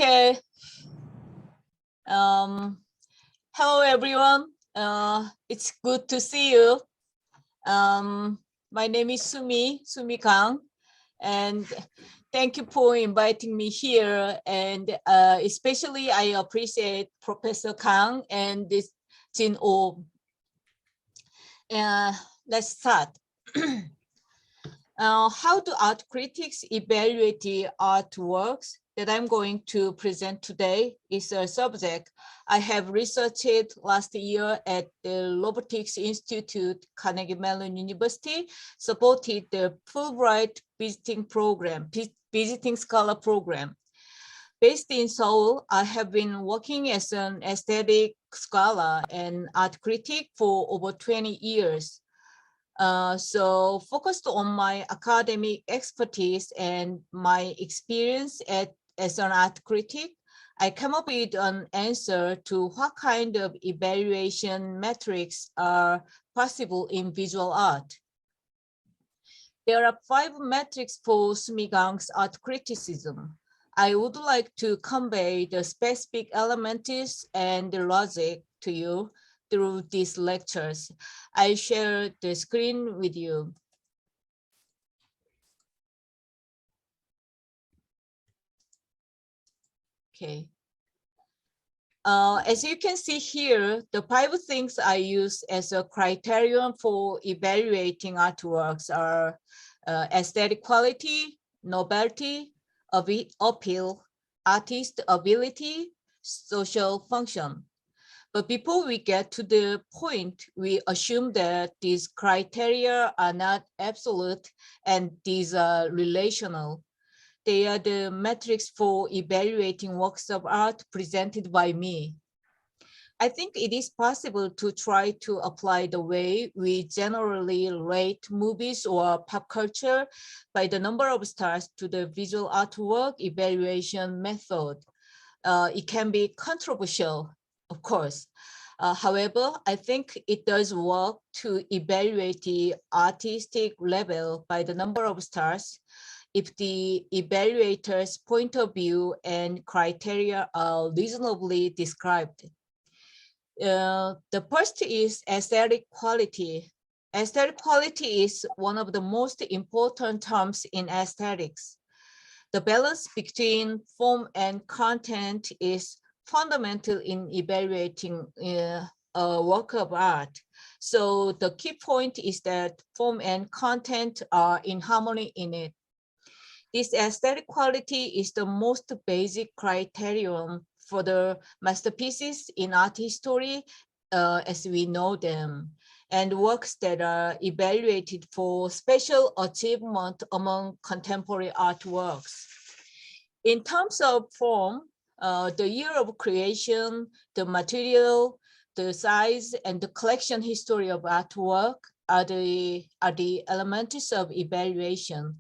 Okay. Hello, everyone. It's good to see you. My name is Sumi Kang, and thank you for inviting me here. And especially I appreciate Professor Kang and this Jin Oh. Let's start. How do art critics evaluate the artworks that I'm going to present today is a subject I have researched last year at the Robotics Institute, Carnegie Mellon University, supported the Fulbright visiting scholar program. Based in Seoul, I have been working as an aesthetic scholar and art critic for over 20 years. So focused on my academic expertise and my experience as an art critic, I came up with an answer to what kind of evaluation metrics are possible in visual art. There are 5 metrics for Sumi Kang's art criticism. I would like to convey the specific elements and the logic to you through these lectures. I share the screen with you. Okay. As you can see here, the 5 things I use as a criterion for evaluating artworks are aesthetic quality, novelty, appeal, artist ability, social function. But before we get to the point, we assume that these criteria are not absolute and these are relational. They are the metrics for evaluating works of art presented by me. I think it is possible to try to apply the way we generally rate movies or pop culture by the number of stars to the visual artwork evaluation method. It can be controversial, of course. However, I think it does work to evaluate the artistic level by the number of stars if the evaluator's point of view and criteria are reasonably described. The first is aesthetic quality. Aesthetic quality is one of the most important terms in aesthetics. The balance between form and content is fundamental in evaluating a work of art. So the key point is that form and content are in harmony in it. This aesthetic quality is the most basic criterion for the masterpieces in art history as we know them, and works that are evaluated for special achievement among contemporary artworks. In terms of form, the year of creation, the material, the size, and the collection history of artwork are the elements of evaluation.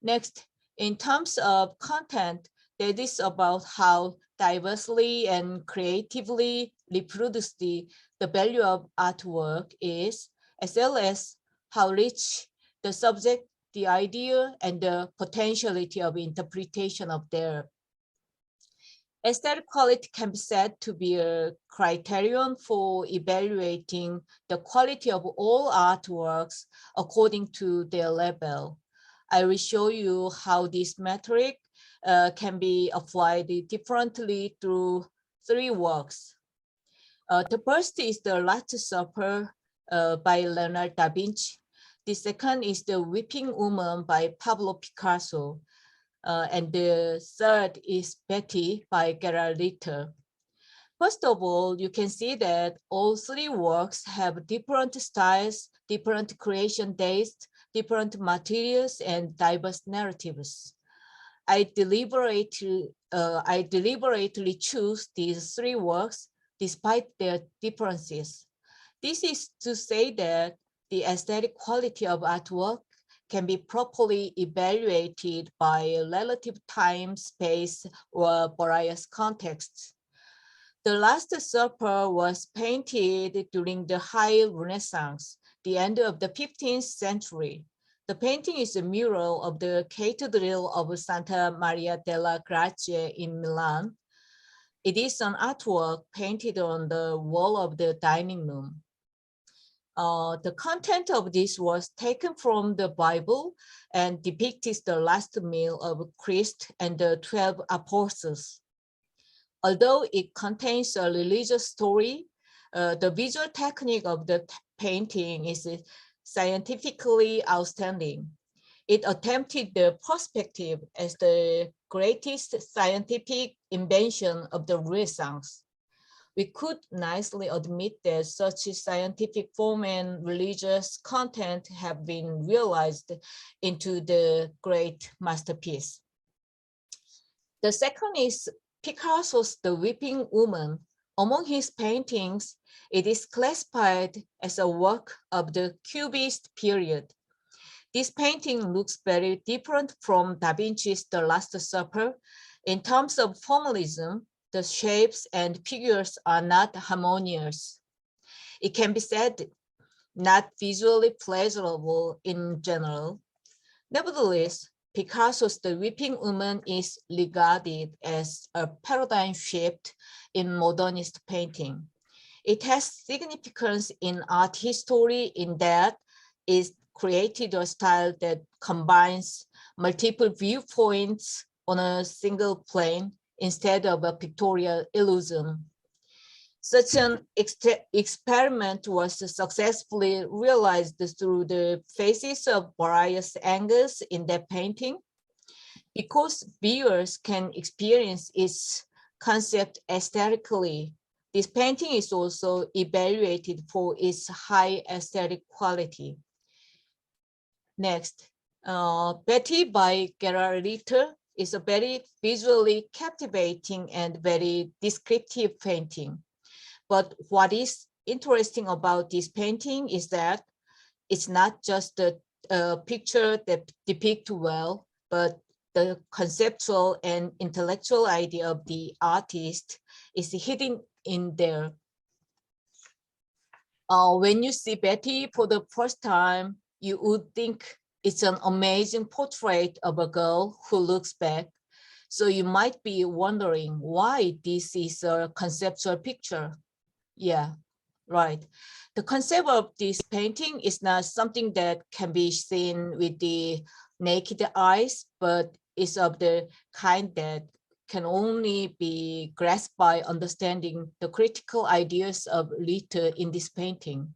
Next, in terms of content, that is about how diversely and creatively reproduced the value of artwork is, as well as how rich the subject, the idea, and the potentiality of interpretation of their. Aesthetic quality can be said to be a criterion for evaluating the quality of all artworks according to their level. I will show you how this metric can be applied differently through 3 works. The first is the Last Supper by Leonardo da Vinci. The second is the Weeping Woman by Pablo Picasso. And the third is Betty by Gerald Ritter. First of all, you can see that all 3 works have different styles, different creation dates, different materials, and diverse narratives. I deliberately choose these 3 works despite their differences. This is to say that the aesthetic quality of artwork can be properly evaluated by relative time, space, or various contexts. The Last Supper was painted during the High Renaissance, the end of the 15th century. The painting is a mural of the Cathedral of Santa Maria della Grazie in Milan. It is an artwork painted on the wall of the dining room. The content of this was taken from the Bible and depicted the last meal of Christ and the 12 apostles. Although it contains a religious story, the visual technique of the painting is scientifically outstanding. It attempted the perspective as the greatest scientific invention of the Renaissance. We could nicely admit that such scientific form and religious content have been realized into the great masterpiece. The second is Picasso's The Weeping Woman. Among his paintings, it is classified as a work of the Cubist period. This painting looks very different from Da Vinci's The Last Supper. In terms of formalism, the shapes and figures are not harmonious. It can be said not visually pleasurable in general. Nevertheless, Picasso's The Weeping Woman is regarded as a paradigm shift in modernist painting. It has significance in art history in that it created a style that combines multiple viewpoints on a single plane instead of a pictorial illusion. Such an experiment was successfully realized through the faces of various angles in that painting. Because viewers can experience its concept aesthetically, this painting is also evaluated for its high aesthetic quality. Next, Betty by Gerard Ritter is a very visually captivating and very descriptive painting. But what is interesting about this painting is that it's not just the picture that depicts well, but the conceptual and intellectual idea of the artist is hidden in there. When you see Betty for the first time, you would think it's an amazing portrait of a girl who looks back. So you might be wondering why this is a conceptual picture. Yeah, right. The concept of this painting is not something that can be seen with the naked eyes, but is of the kind that can only be grasped by understanding the critical ideas of Ritter in this painting.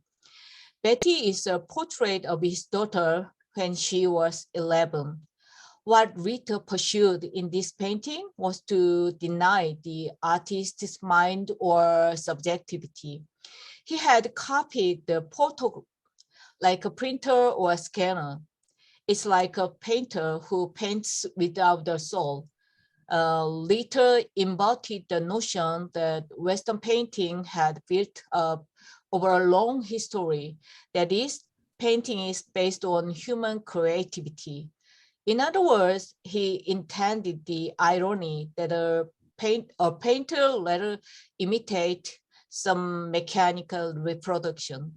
Betty is a portrait of his daughter when she was 11. What Ritter pursued in this painting was to deny the artist's mind or subjectivity. He had copied the photo like a printer or a scanner. It's like a painter who paints without the soul. Ritter embodied the notion that Western painting had built up over a long history. That is, painting is based on human creativity. In other words, he intended the irony that a painter later imitate some mechanical reproduction.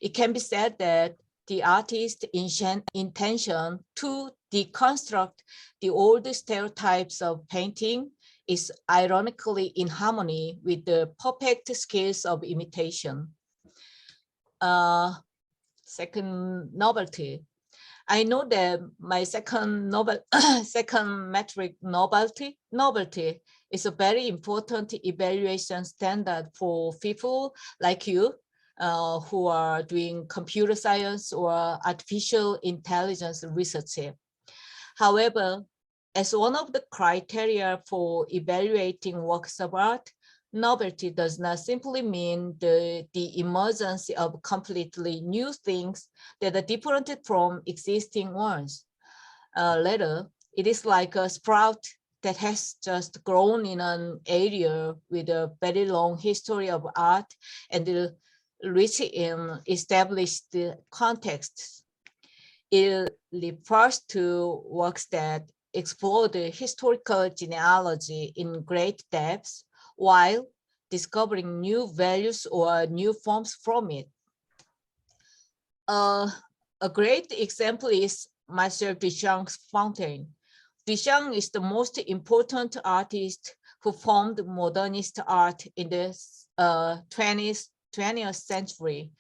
It can be said that the artist's intention to deconstruct the old stereotypes of painting is ironically in harmony with the perfect skills of imitation. Second, novelty. I know that my second metric, novelty is a very important evaluation standard for people like you who are doing computer science or artificial intelligence research. However, as one of the criteria for evaluating works of art, novelty does not simply mean the emergence of completely new things that are different from existing ones. Later, it is like a sprout that has just grown in an area with a very long history of art and rich in established contexts. It refers to works that explore the historical genealogy in great depth while discovering new values or new forms from it. A great example is Marcel Duchamp's Fountain. Duchamp is the most important artist who formed modernist art in the 20th century.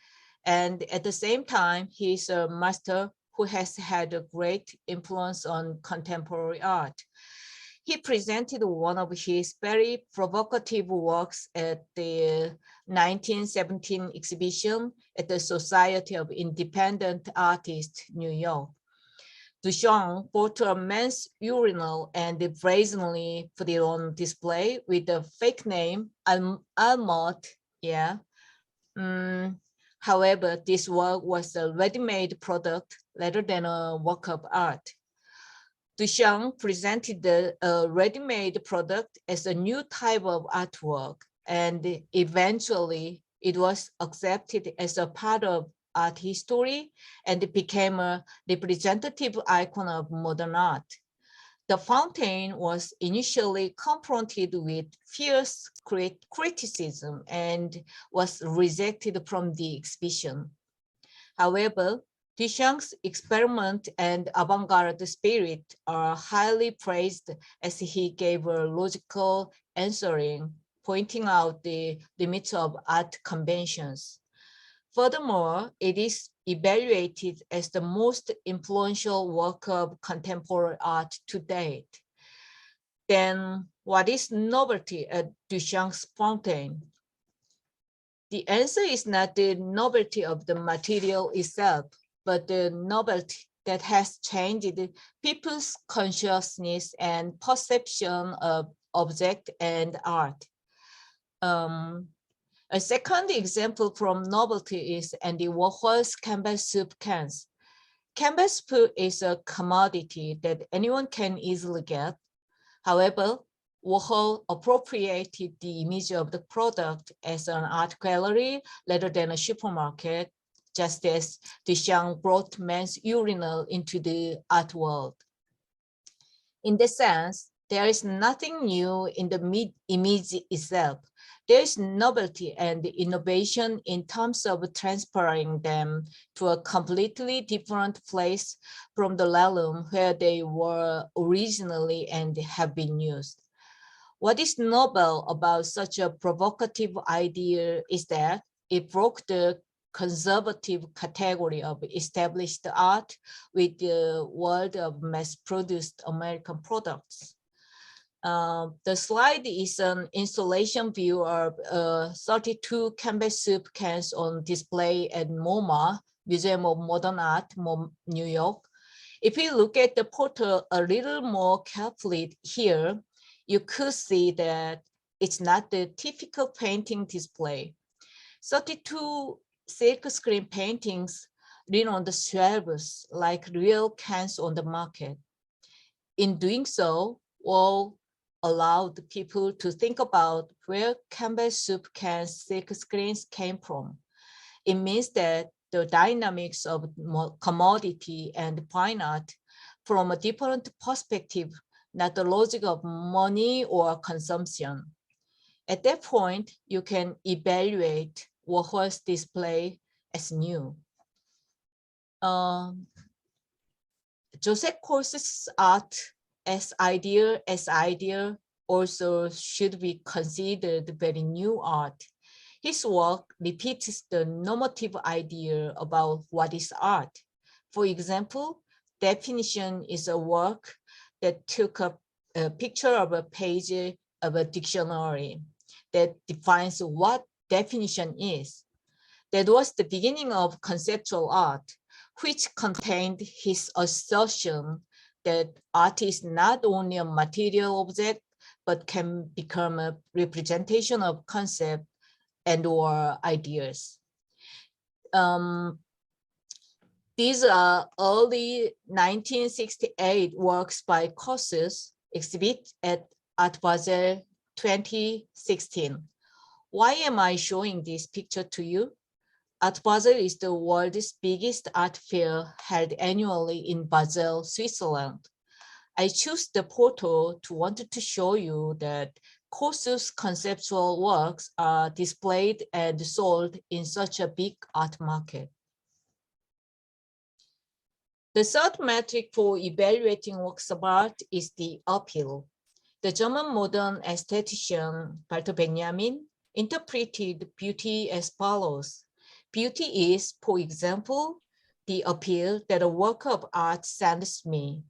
And at the same time, he's a master who has had a great influence on contemporary art. He presented one of his very provocative works at the 1917 exhibition at the Society of Independent Artists, New York. Duchamp bought a men's urinal and brazenly put it on display with the fake name Almont. Yeah. However, this work was a ready-made product rather than a work of art. Duchamp presented the ready-made product as a new type of artwork, and eventually it was accepted as a part of art history and it became a representative icon of modern art. The fountain was initially confronted with fierce criticism and was rejected from the exhibition. However, Duchamp's experiment and avant-garde spirit are highly praised as he gave a logical answering, pointing out the limits of art conventions. Furthermore, it is evaluated as the most influential work of contemporary art to date. Then what is novelty at Duchamp's fountain? The answer is not the novelty of the material itself, but the novelty that has changed people's consciousness and perception of object and art. A second example from novelty is Andy Warhol's canvas soup cans. Canvas soup is a commodity that anyone can easily get. However, Warhol appropriated the image of the product as an art gallery rather than a supermarket, just as Duchamp brought men's urinal into the art world. In this sense, there is nothing new in the image itself. There is novelty and innovation in terms of transferring them to a completely different place from the realm where they were originally and have been used. What is novel about such a provocative idea is that it broke the conservative category of established art with the world of mass-produced American products. The slide is an installation view of 32 canvas soup cans on display at MoMA, Museum of Modern Art, New York. If you look at the photo a little more carefully here, you could see that it's not the typical painting display. 32 silkscreen paintings lean on the shelves like real cans on the market. In doing so, Wall allowed people to think about where canvas soup cans silkscreens came from. It means that the dynamics of commodity and fine art from a different perspective, not the logic of money or consumption. At that point, you can evaluate Warhol's display as new. Joseph Corse's art as idea also should be considered very new art. His work repeats the normative idea about what is art. For example, definition is a work that took a picture of a page of a dictionary that defines what definition is. That was the beginning of conceptual art, which contained his assertion that art is not only a material object, but can become a representation of concept and or ideas. These are early 1968 works by Corses exhibit at Art Basel 2016. Why am I showing this picture to you? Art Basel is the world's biggest art fair held annually in Basel, Switzerland. I choose the photo to want to show you that Corses' conceptual works are displayed and sold in such a big art market. The third metric for evaluating works of art is the appeal. The German modern aesthetician Walter Benjamin interpreted beauty as follows. Beauty is, for example, the appeal that a work of art sends me.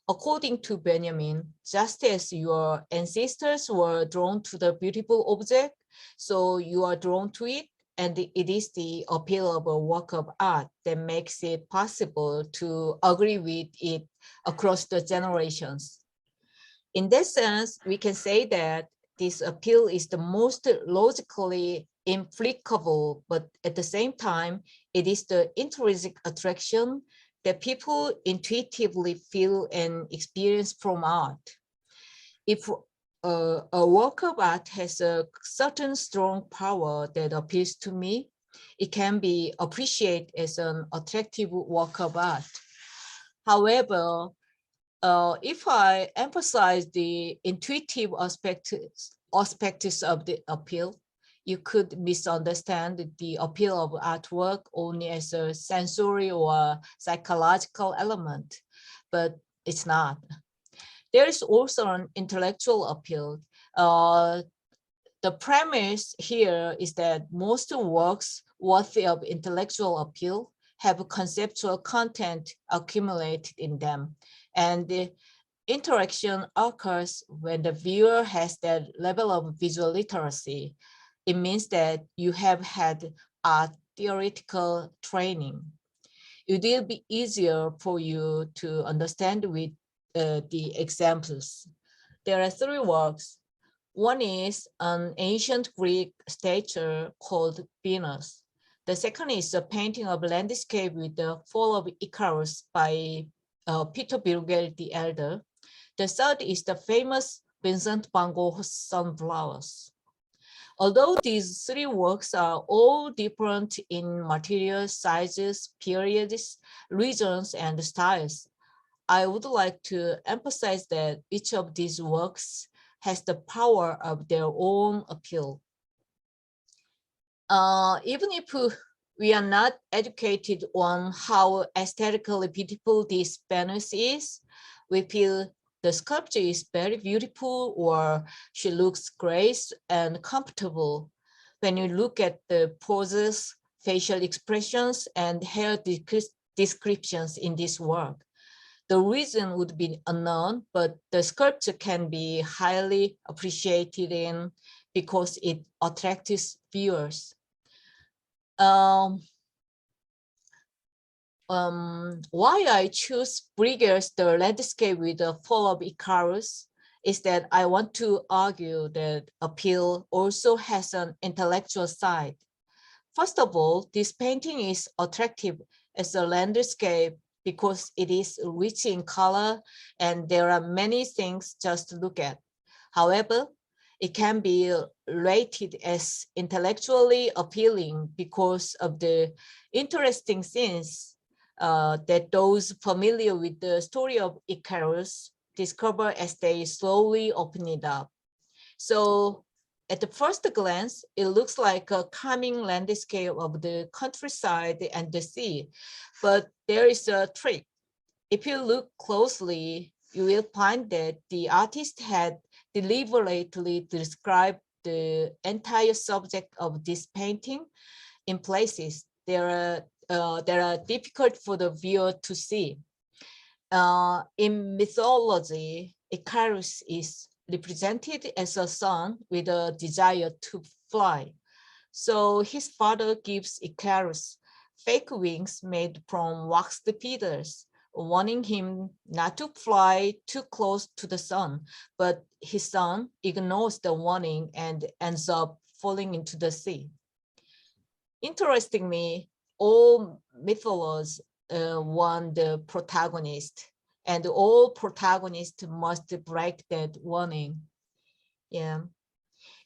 According to Benjamin, just as your ancestors were drawn to the beautiful object, so you are drawn to it, and it is the appeal of a work of art that makes it possible to agree with it across the generations. In that sense, we can say that this appeal is the most logically implicable, but at the same time, it is the intrinsic attraction that people intuitively feel and experience from art. If a work of art has a certain strong power that appeals to me, it can be appreciated as an attractive work of art. However, if I emphasize the intuitive aspects of the appeal, you could misunderstand the appeal of artwork only as a sensory or psychological element, but it's not. There is also an intellectual appeal. The premise here is that most works worthy of intellectual appeal have conceptual content accumulated in them, and the interaction occurs when the viewer has that level of visual literacy. It means that you have had art theoretical training. It will be easier for you to understand with the examples. There are three works. One is an ancient Greek statue called Venus. The second is a painting of landscape with the fall of Icarus by Peter Bruegel the Elder. The third is the famous Vincent van Gogh's Sunflowers. Although these three works are all different in materials, sizes, periods, regions, and styles, I would like to emphasize that each of these works has the power of their own appeal. Even if we are not educated on how aesthetically beautiful this Venus is, we feel the sculpture is very beautiful or she looks great and comfortable when you look at the poses, facial expressions, and hair descriptions in this work. The reason would be unknown, but the sculpture can be highly appreciated in because it attracts viewers. Why I choose Bruegel's The Landscape with the Fall of Icarus is that I want to argue that appeal also has an intellectual side. First of all, this painting is attractive as a landscape because it is rich in color and there are many things just to look at. However, it can be rated as intellectually appealing because of the interesting things that those familiar with the story of Icarus discover as they slowly open it up. So at the first glance, it looks like a calming landscape of the countryside and the sea, but there is a trick. If you look closely, you will find that the artist had deliberately described the entire subject of this painting in places that are difficult for the viewer to see. In mythology, Icarus is represented as a son with a desire to fly. So his father gives Icarus fake wings made from waxed feathers, warning him not to fly too close to the sun, but his son ignores the warning and ends up falling into the sea. Interestingly, all mythologies want the protagonist, and all protagonists must break that warning. Yeah.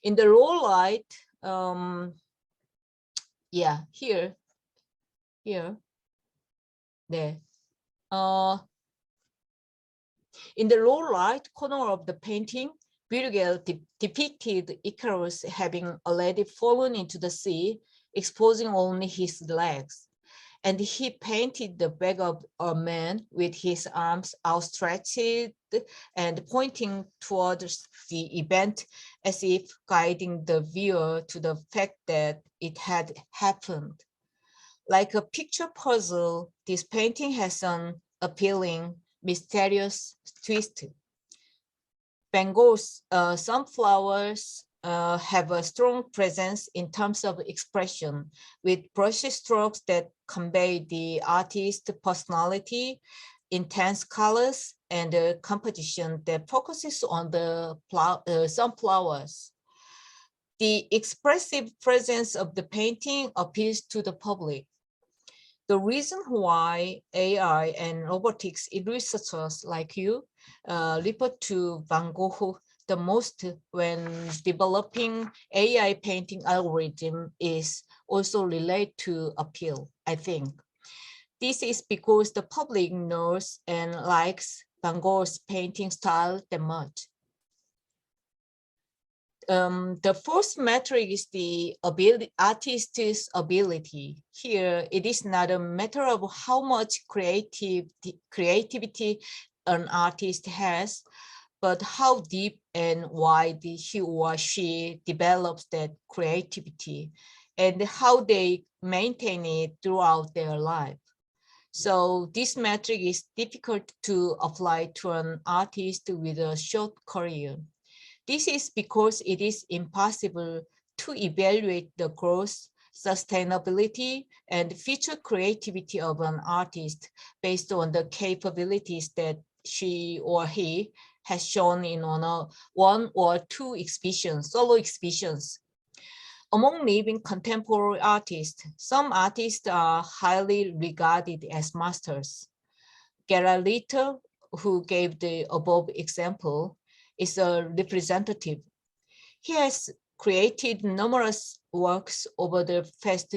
In the low light, here, there. In the low right corner of the painting, Bruegel depicted Icarus having already fallen into the sea, exposing only his legs. and he painted the back of a man with his arms outstretched and pointing towards the event as if guiding the viewer to the fact that it had happened. Like a picture puzzle, this painting has an appealing, mysterious twist. Van Gogh's sunflowers have a strong presence in terms of expression, with brush strokes that convey the artist's personality, intense colors, and a composition that focuses on the sunflowers. The expressive presence of the painting appeals to the public. The reason why AI and robotics researchers like you refer to Van Gogh the most when developing AI painting algorithm is also related to appeal, I think. This is because the public knows and likes Van Gogh's painting style that much. The first metric is the artist's ability. Here, it is not a matter of how much creativity an artist has, but how deep and wide he or she develops that creativity and how they maintain it throughout their life. So this metric is difficult to apply to an artist with a short career. This is because it is impossible to evaluate the growth, sustainability, and future creativity of an artist based on the capabilities that she or he has shown in one or two exhibitions, solo exhibitions. Among living contemporary artists, some artists are highly regarded as masters. Gerard Ritter, who gave the above example, is a representative. He has created numerous works over the past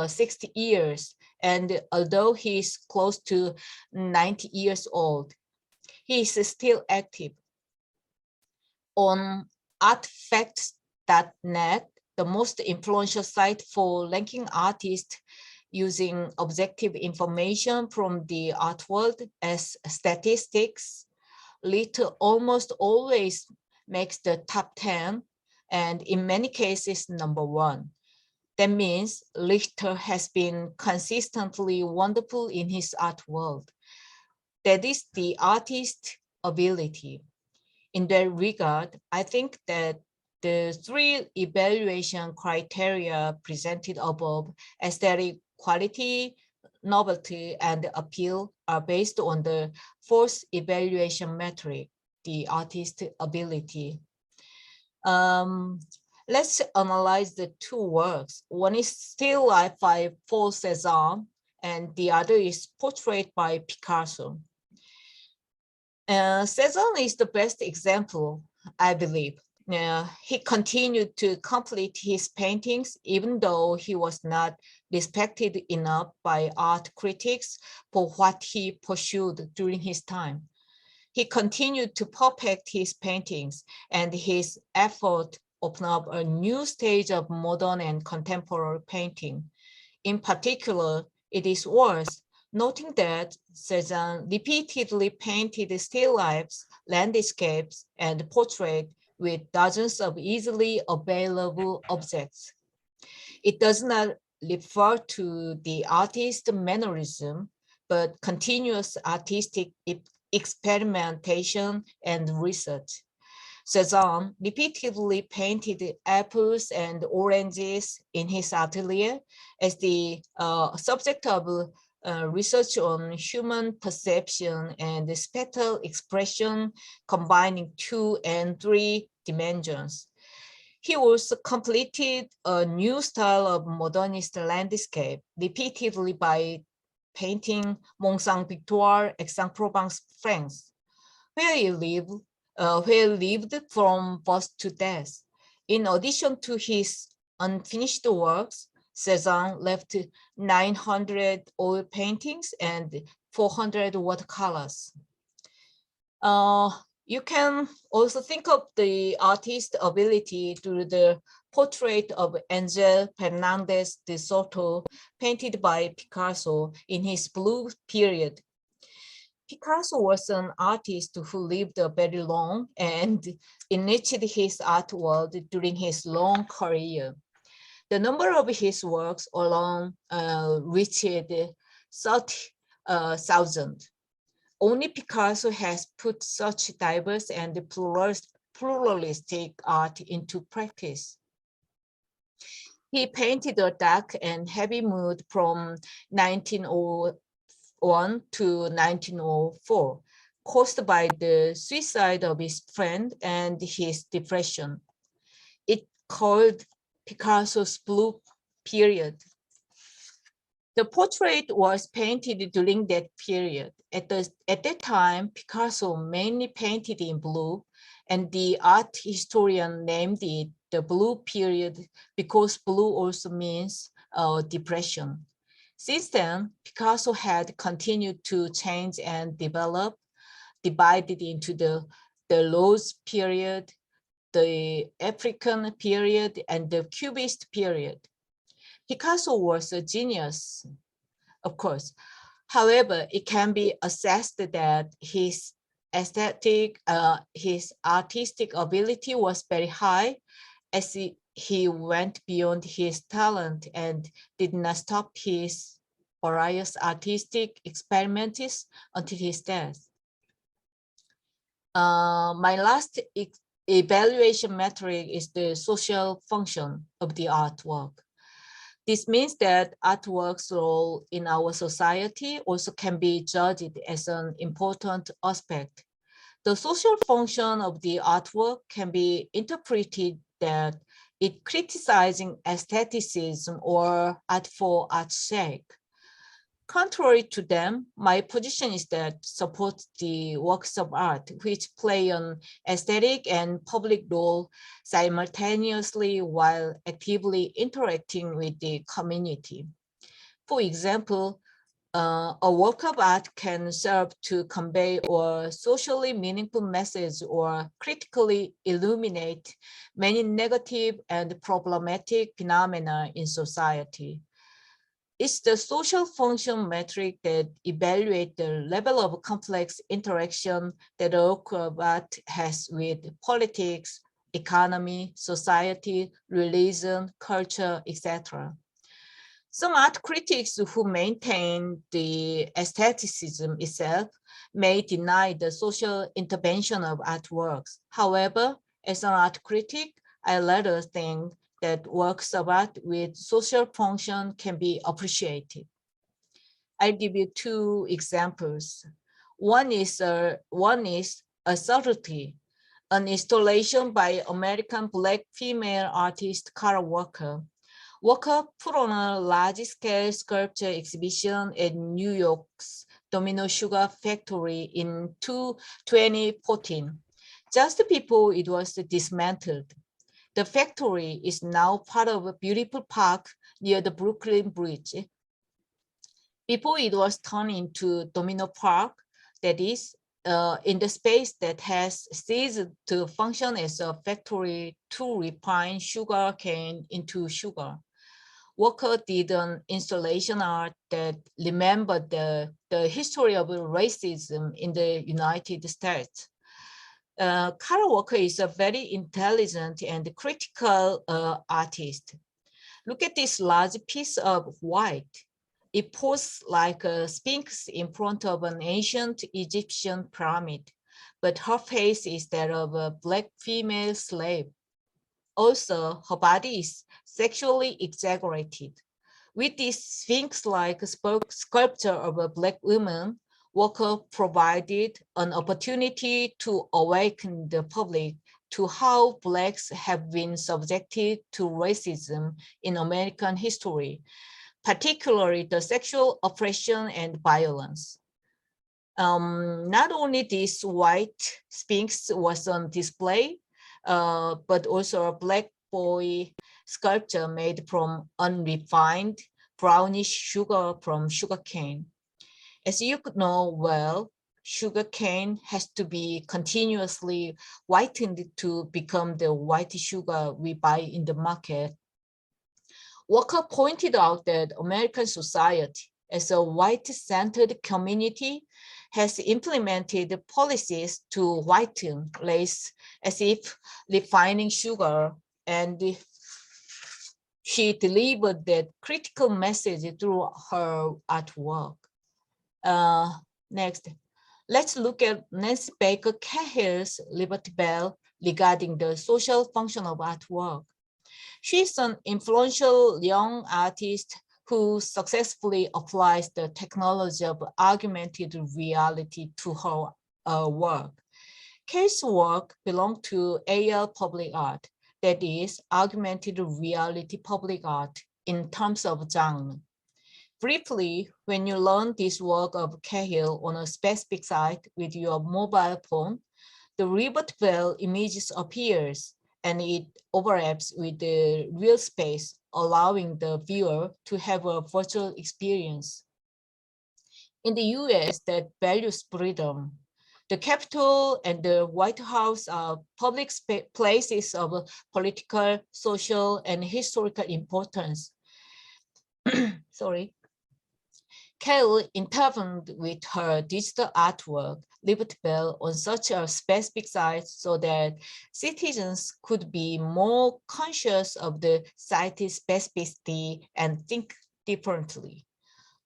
60 years, and although he is close to 90 years old, he is still active. On artfacts.net, the most influential site for ranking artists using objective information from the art world as statistics, Ritter almost always makes the top 10 and in many cases #1. That means Richter has been consistently wonderful in his art world. That is the artist's ability. In that regard, I think that the three evaluation criteria presented above, aesthetic quality, novelty, and appeal, are based on the fourth evaluation metric, the artist's ability. Let's analyze the two works. One is Still Life by Paul Cézanne, and the other is Portrait by Picasso. Cézanne is the best example, I believe. He continued to complete his paintings even though he was not respected enough by art critics for what he pursued during his time. He continued to perfect his paintings, and his effort opened up a new stage of modern and contemporary painting. In particular, it is worth noting that Cézanne repeatedly painted still lifes, landscapes, and portraits with dozens of easily available objects. It does not refer to the artist's mannerism, but continuous artistic experimentation and research. Cézanne repeatedly painted apples and oranges in his atelier as the subject of research on human perception and spatial expression, combining 2 and 3 dimensions. He also completed a new style of modernist landscape repeatedly by painting Mont Saint-Victoire, Aix-en-Provence, France, where he lived from birth to death. In addition to his unfinished works, Cézanne left 900 oil paintings and 400 watercolors. You can also think of the artist's ability through the portrait of Angel Fernandez de Soto, painted by Picasso in his blue period. Picasso was an artist who lived very long and enriched his art world during his long career. The number of his works alone reached 30,000. Only Picasso has put such diverse and pluralistic art into practice. He painted a dark and heavy mood from 1901 to 1904, caused by the suicide of his friend and his depression. It called Picasso's blue period. The portrait was painted during that period. At that time, Picasso mainly painted in blue, and the art historian named it the blue period because blue also means depression. Since then, Picasso had continued to change and develop, divided into the Rose period, the African period, and the Cubist period. Picasso was a genius, of course. However, it can be assessed that his artistic ability was very high, as he went beyond his talent and did not stop his various artistic experiments until his death. My last evaluation metric is the social function of the artwork. This means that artwork's role in our society also can be judged as an important aspect. The social function of the artwork can be interpreted that it criticizing aestheticism or art for art's sake. Contrary to them, my position is that support the works of art, which play an aesthetic and public role simultaneously while actively interacting with the community. For example, a work of art can serve to convey a socially meaningful message or critically illuminate many negative and problematic phenomena in society. It's the social function metric that evaluates the level of complex interaction that a work of art has with politics, economy, society, religion, culture, etc. Some art critics who maintain the aestheticism itself may deny the social intervention of artworks. However, as an art critic, I rather think that works of art with social function can be appreciated. I'll give you two examples. One is a subtlety, an installation by American Black female artist Karl Walker. Walker put on a large-scale sculpture exhibition at New York's Domino Sugar Factory in 2014, just before it was dismantled. The factory is now part of a beautiful park near the Brooklyn Bridge. Before it was turned into Domino Park, that is, in the space that has ceased to function as a factory to refine sugar cane into sugar. Walker did an installation art that remembered the history of racism in the United States. Karl Walker is a very intelligent and critical artist. Look at this large piece of white. It poses like a sphinx in front of an ancient Egyptian pyramid, but her face is that of a Black female slave. Also, her body is sexually exaggerated. With this sphinx-like sculpture of a Black woman, Walker provided an opportunity to awaken the public to how Blacks have been subjected to racism in American history, particularly the sexual oppression and violence. Not only this white sphinx was on display, but also a Black boy sculpture made from unrefined brownish sugar from sugarcane. As you could know well, sugar cane has to be continuously whitened to become the white sugar we buy in the market. Walker pointed out that American society, as a white-centered community, has implemented policies to whiten lace as if refining sugar, and she delivered that critical message through her artwork. Next, let's look at Nancy Baker Cahill's Liberty Bell regarding the social function of artwork. She's an influential young artist who successfully applies the technology of augmented reality to her work. Cahill's work belonged to AR public art, that is, augmented reality public art in terms of genre. Briefly, when you learn this work of Cahill on a specific site with your mobile phone, the Liberty Bell images appears and it overlaps with the real space, allowing the viewer to have a virtual experience. In the US, that values freedom. The Capitol and the White House are public places of political, social, and historical importance. Sorry. Cahill intervened with her digital artwork, Liberty Bell, on such a specific site so that citizens could be more conscious of the site's specificity and think differently.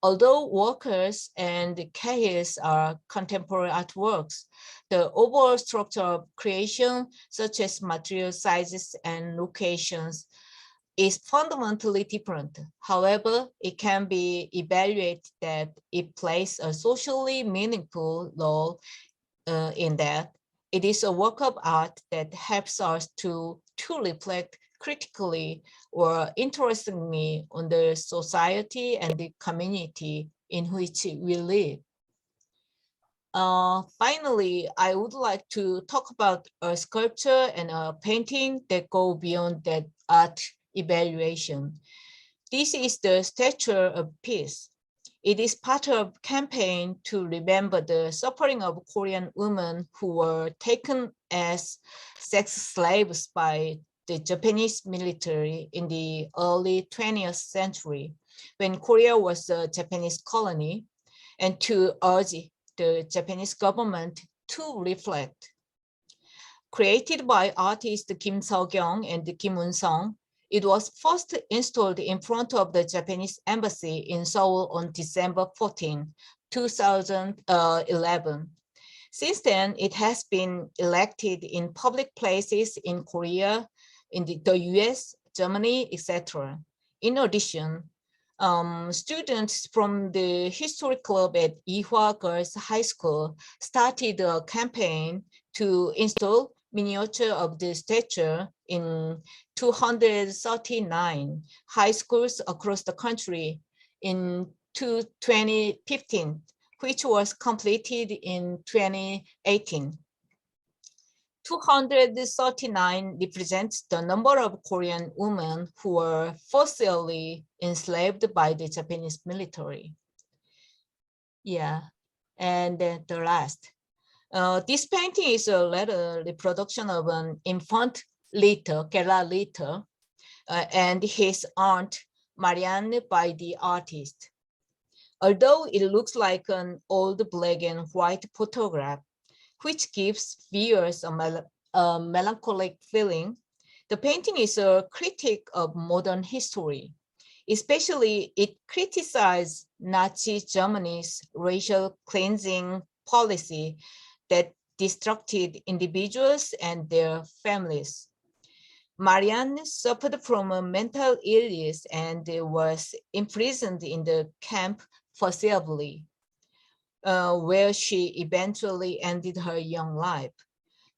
Although Walker's and Cahill's are contemporary artworks, the overall structure of creation, such as material sizes and locations, is fundamentally different. However, it can be evaluated that it plays a socially meaningful role in that it is a work of art that helps us to reflect critically or interestingly on the society and the community in which we live. Finally, I would like to talk about a sculpture and a painting that go beyond that art evaluation. This is the Stature of Peace. It is part of a campaign to remember the suffering of Korean women who were taken as sex slaves by the Japanese military in the early 20th century, when Korea was a Japanese colony, and to urge the Japanese government to reflect. Created by artists Kim Seok-young and Kim Un-sung, it was first installed in front of the Japanese embassy in Seoul on December 14, 2011. Since then, it has been erected in public places in Korea, in the US, Germany, etc. In addition, students from the History Club at Ihwa Girls High School started a campaign to install miniature of the statue in 239 high schools across the country in 2015, which was completed in 2018. 239 represents the number of Korean women who were forcibly enslaved by the Japanese military. Yeah, and the last. This painting is a later reproduction of an infant litter, Gela litter, and his aunt, Marianne, by the artist. Although it looks like an old black and white photograph, which gives viewers a melancholic feeling, the painting is a critique of modern history. Especially, it criticized Nazi Germany's racial cleansing policy that destructed individuals and their families. Marianne suffered from a mental illness and was imprisoned in the camp forcibly, where she eventually ended her young life.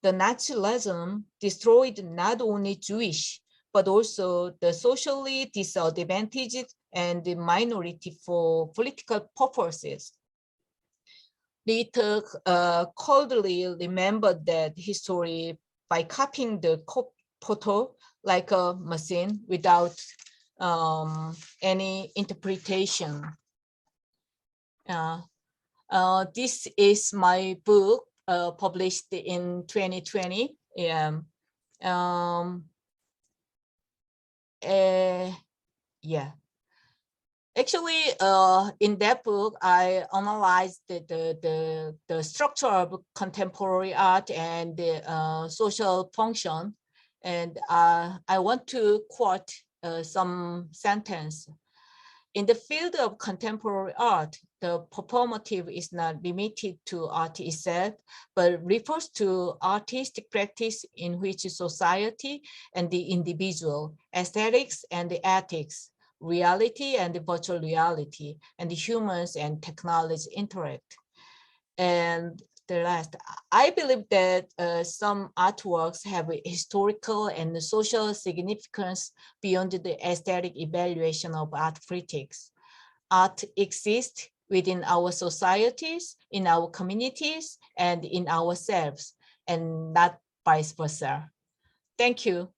The Nazism destroyed not only Jewish, but also the socially disadvantaged and the minority for political purposes. Later coldly remembered that history by copying the photo like a machine without any interpretation. This is my book published in 2020. Yeah. Yeah. Actually, in that book, I analyzed the structure of contemporary art and the social function. And I want to quote some sentence. In the field of contemporary art, the performative is not limited to art itself, but refers to artistic practice in which society and the individual, aesthetics and the ethics, reality and the virtual reality, and the humans and technology interact. And the last, I believe that some artworks have a historical and social significance beyond the aesthetic evaluation of art critics. Art exists within our societies, in our communities, and in ourselves, and not vice versa. Thank you.